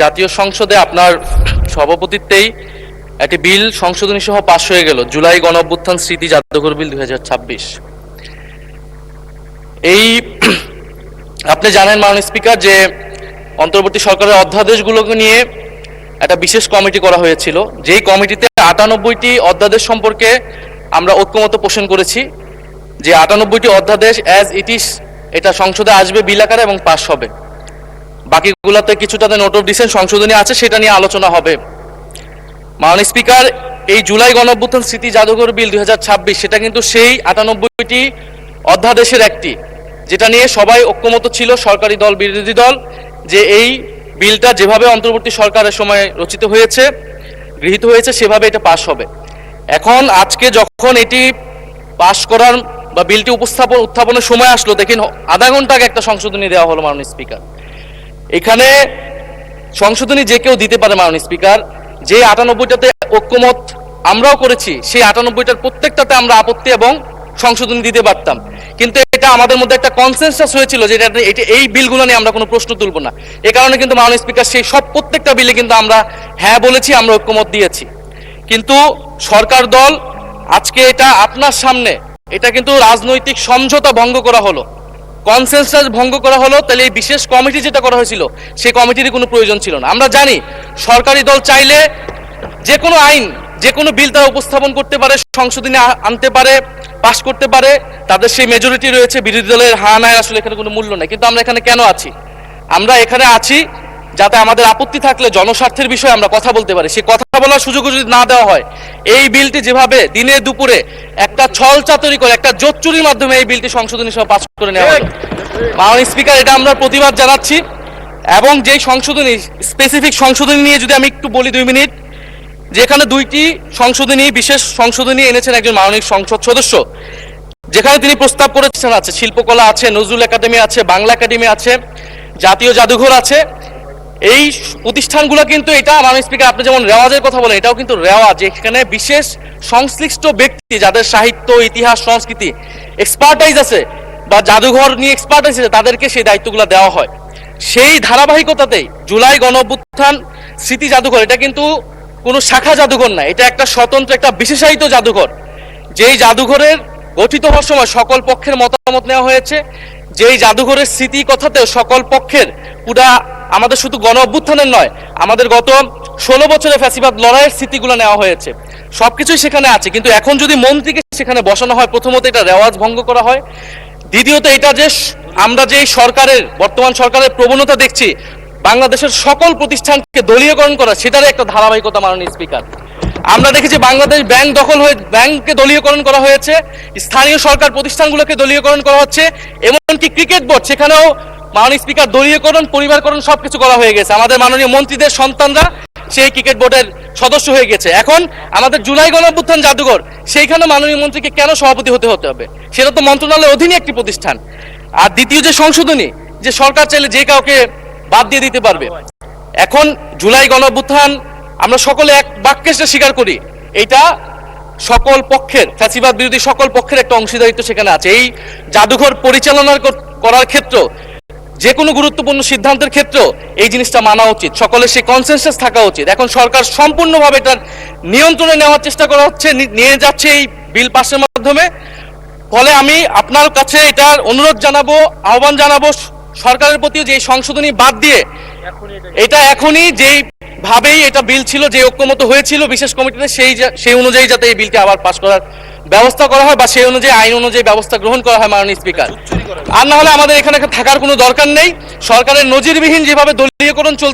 জাতীয় সংসদে আপনার সভাপতিত্বেই একটি বিল সংশোধনী সহ পাশ হয়ে গেল, জুলাই গণঅভ্যুত্থান স্মৃতি জাদুঘর বিল 2026। এই আপনি জানেন মাননীয় স্পিকার যে অন্তর্বর্তী সরকারের অধ্যাদেশগুলোকে নিয়ে একটা বিশেষ কমিটি করা হয়েছিল, যেই কমিটিতে 98টি অধ্যাদেশ সম্পর্কে আমরা ঐক্যমত পোষণ করেছি যে 98টি অধ্যাদেশ অ্যাজ ইট ইজ এটা সংসদে আসবে বিল আকারে এবং পাশ হবে। বাকিগুলোতে কিছুটাতে নোট অফ ডিসেন্ট সংশোধনী আছে, সেটা নিয়ে আলোচনা হবে। মাননীয় স্পিকার, এই জুলাই গণঅভ্যুত্থান স্মৃতি জাদুঘর বিল 2026 সেটা কিন্তু সেই 98টি অধ্যাদেশের একটি, যেটা নিয়ে সবাই ঐক্যমত ছিল, সরকারি দল বিরোধী দল, যে এই বিলটা যেভাবে অন্তর্বর্তী সরকারের সময় রচিত হয়েছে, গৃহীত হয়েছে, সেভাবে এটা পাশ হবে। এখন আজকে যখন এটি পাশ করার বা বিলটি উত্থাপনের সময় আসলো, দেখেন আধা ঘন্টা আগে একটা সংশোধনী দেওয়া হলো। মাননীয় স্পিকার, এখানে সংশোধনী যে কেউ দিতে পারে মাননীয় স্পিকার। যে 98টাতে ঐক্যমত আমরাও করেছি, সেই 98টার প্রত্যেকটাতে আমরা আপত্তি এবং সংশোধনী দিতে পারতাম, কিন্তু এটা আমাদের মধ্যে একটা কনসেনসাস হয়েছিল যে এই বিলগুলো নিয়ে আমরা কোনো প্রশ্ন তুলব না। এই কারণে কিন্তু মাননীয় স্পিকার সেই সব প্রত্যেকটা বিলে কিন্তু আমরা হ্যাঁ বলেছি, আমরা ঐক্যমত দিয়েছি। কিন্তু সরকার দল আজকে এটা আপনার সামনে, এটা কিন্তু রাজনৈতিক সমঝোতা ভঙ্গ করা হলো, কনসেনসাস ভঙ্গ করা হলো। তাহলে এই বিশেষ কমিটি যেটা করা হয়েছিল, সেই কমিটির কোনো প্রয়োজন ছিল না। আমরা জানি সরকারি দল চাইলে যে কোনো আইন, যে কোনো বিল তারা উপস্থাপন করতে পারে, সংশোধনী আনতে পারে, পাশ করতে পারে, তাদের সেই মেজরিটি রয়েছে। বিরোধী দলের হ্যাঁ নাই আসলে এখানে কোনো মূল্য নেই। কিন্তু আমরা এখানে কেন আছি? আমরা এখানে আছি যাতে আমাদের আপত্তি থাকলে জনস্বার্থের বিষয়ে আমরা কথা বলতে পারি। সেই কথা বলার সুযোগ যদি না দেওয়া হয়, এই বিলটি যেভাবে দিনে দুপুরে একটা ছল চাতুরি করে, একটা জোচ্চুরির মাধ্যমে এই বিলটি সংশোধনী সহ পাস করে নেওয়া হলো। মাননীয় স্পিকার, এটা আমরা প্রতিবাদ জানাচ্ছি। এবং যেই সংশোধনী, স্পেসিফিক সংশোধনী নিয়ে যদি আমি একটু বলি 2 মিনিট, যেখানে 2টি সংশোধনী, বিশেষ সংশোধনী এনেছেন একজন মাননীয় সংসদ সদস্য, যেখানে তিনি প্রস্তাব করেছেন আছে শিল্পকলা আছে, নজরুল একাডেমি আছে, বাংলা একাডেমি আছে, জাতীয় জাদুঘর আছে। এই প্রতিষ্ঠানগুলো কিন্তু, এটা মাননীয় স্পিকার আপনি যেমন রেওয়াজের কথা বলেন, এটাও কিন্তু রেওয়াজ, এখানে বিশেষ সংশ্লিষ্ট ব্যক্তি যাদের সাহিত্য, ইতিহাস, সংস্কৃতি এক্সপার্টাইজ আছে বা জাদুঘর নিয়ে এক্সপার্টাইজ আছে, তাদেরকে সেই দায়িত্বগুলো দেওয়া হয়। সেই ধারাবাহিকতাতেই জুলাই গণঅভ্যুত্থান স্মৃতি জাদুঘর, এটা কিন্তু কোনো শাখা জাদুঘর না, এটা একটা স্বতন্ত্র, একটা বিশেষায়িত জাদুঘর। যেই জাদুঘরের গঠিত হওয়ার সময় সকল পক্ষের মতামত নেওয়া হয়েছে, যেই জাদুঘরের স্মৃতি কথাতেও সকল পক্ষের, পুরা আমাদের শুধু গণ অভ্যুত্থানের নয়, আমাদের গত 16 বছরের ফ্যাসিবাদ লড়াইয়ের স্মৃতিগুলো নেওয়া হয়েছে, সবকিছুই সেখানে আছে। কিন্তু এখন যদি মন্ত্রীকে সেখানে বসানো হয়, প্রথমত এটা রেওয়াজ ভঙ্গ করা হয়, দ্বিতীয়ত এটা যে আমরা যে সরকারের, বর্তমান সরকারের প্রবণতা দেখছি বাংলাদেশের সকল প্রতিষ্ঠানকে দলীয়করণ করা, সেটারই একটা ধারাবাহিকতা। মাননীয় স্পিকার, আমরা দেখেছি বাংলাদেশ ব্যাংক দখল হয়ে ব্যাংককে দলীয়করণ করা হয়েছে, স্থানীয় সরকার প্রতিষ্ঠানগুলোকে দলীয়করণ করা হচ্ছে, এমনকি ক্রিকেট বোর্ড, সেখানেও মাননীয় স্পিকার দলীয়করণ, পরিবারকরণ সবকিছু করা হয়ে গেছে। আমাদের মাননীয় মন্ত্রীদের সন্তানরা সেই ক্রিকেট বোর্ডের সদস্য হয়ে গেছে। এখন আমাদের জুলাই গণঅভ্যুত্থান জাদুঘর, সেইখানে মাননীয় মন্ত্রীকে কেন সভাপতি হতে হবে? সেটা তো মন্ত্রণালয়ের অধীনে একটি প্রতিষ্ঠান। আর দ্বিতীয় যে সংশোধনী, যে সরকার চাইলে যে কাউকে বাদ দিয়ে দিতে পারবে। এখন জুলাই গণঅভ্যুত্থান আমরা সকলে এক বাক্যে স্বীকার করি, এটা সকল পক্ষের, ফ্যাসিবাদ বিরোধী সকল পক্ষের একটা অংশীদারিত্ব সেখানে আছে। এই জাদুঘর পরিচালনা করার ক্ষেত্রে, যে কোনো গুরুত্বপূর্ণ সিদ্ধান্তের ক্ষেত্রে এই জিনিসটা মানা উচিত, সকলের সেই কনসেনসাস থাকা উচিত। এখন সরকার সম্পূর্ণভাবে এটার নিয়ন্ত্রণে নেওয়ার চেষ্টা করা হচ্ছে, নিয়ে যাচ্ছে এই বিল পাসের মাধ্যমে। ফলে আমি আপনার কাছে এটার অনুরোধ জানাবো, আহ্বান জানাবো সরকারের প্রতি, যে সংশোধনী বাদ দিয়ে এটা এখনই যেই ভাবেই এটা বিল ছিল, যে ঐক্যমত হয়েছিল বিশেষ কমিটিতে, সেই অনুযায়ী যাতে এই বিলটি আবার পাস করার ব্যবস্থা করা হয়, বা সেই অনুযায়ী আইন অনুযায়ী ব্যবস্থা গ্রহণ করা হয় মাননীয় স্পিকার। আর না হলে আমাদের এখানে থাকার কোনো দরকার নেই। সরকারের নজিরবিহীন যেভাবে দলীয়করণ চলছে,